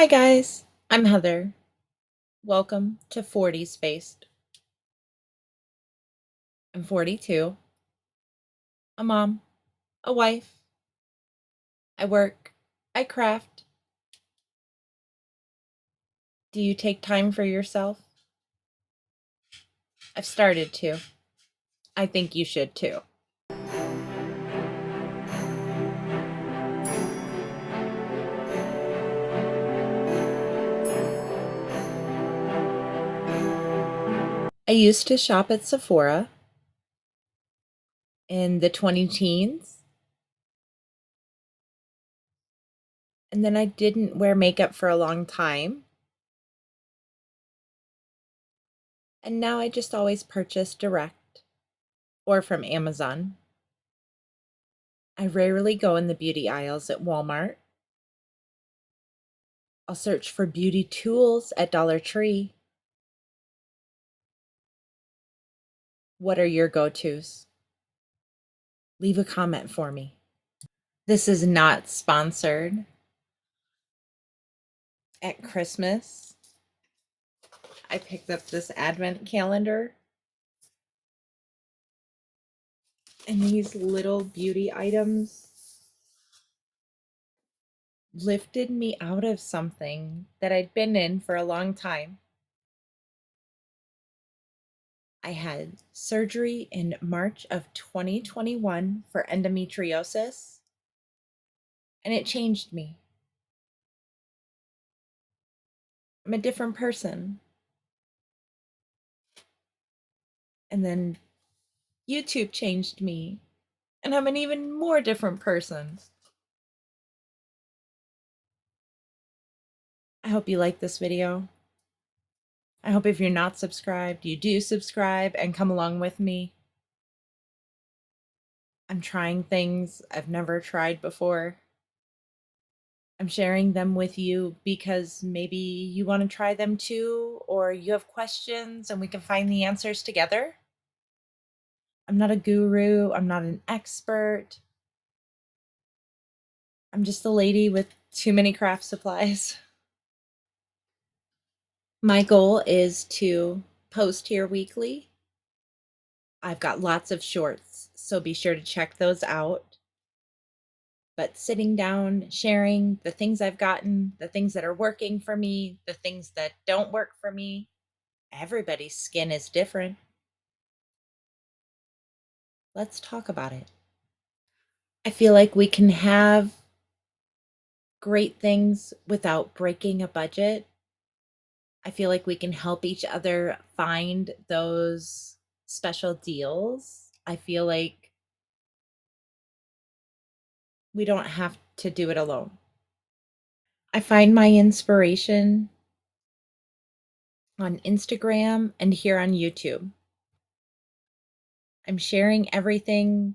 Hi guys, I'm Heather. Welcome to Forties Faced. I'm 42, a mom, a wife. I work, I craft. Do you take time for yourself? I've started to. I think you should too. I used to shop at Sephora in the 20 teens, and then I didn't wear makeup for a long time. And now I just always purchase direct or from Amazon. I rarely go in the beauty aisles at Walmart. I'll search for beauty tools at Dollar Tree. What are your go-tos? Leave a comment for me. This is not sponsored. At Christmas, I picked up this advent calendar. And these little beauty items lifted me out of something that I'd been in for a long time. I had surgery in March of 2021 for endometriosis, and it changed me. I'm a different person. And then YouTube changed me, and I'm an even more different person. I hope you like this video. I hope if you're not subscribed, you do subscribe and come along with me. I'm trying things I've never tried before. I'm sharing them with you because maybe you want to try them too, or you have questions and we can find the answers together. I'm not a guru. I'm not an expert. I'm just a lady with too many craft supplies. My goal is to post here weekly. I've got lots of shorts, so be sure to check those out. But sitting down, sharing the things I've gotten, the things that are working for me, the things that don't work for me. Everybody's skin is different. Let's talk about it. I feel like we can have great things without breaking a budget. I feel like we can help each other find those special deals. I feel like we don't have to do it alone. I find my inspiration on Instagram and here on YouTube. I'm sharing everything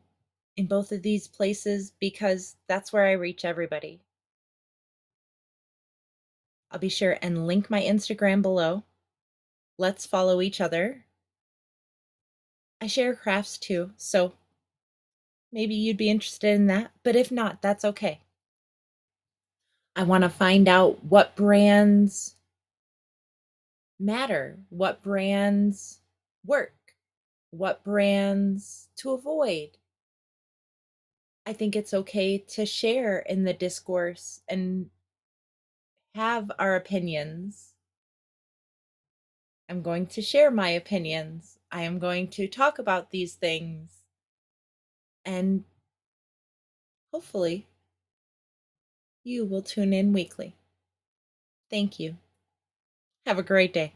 in both of these places because that's where I reach everybody. I'll be sure and link my Instagram below. Let's follow each other. I share crafts too, so maybe you'd be interested in that, but if not, that's okay. I want to find out what brands matter, what brands work, what brands to avoid. I think it's okay to share in the discourse and have our opinions. I'm going to share my opinions. I am going to talk about these things. And hopefully, you will tune in weekly. Thank you. Have a great day.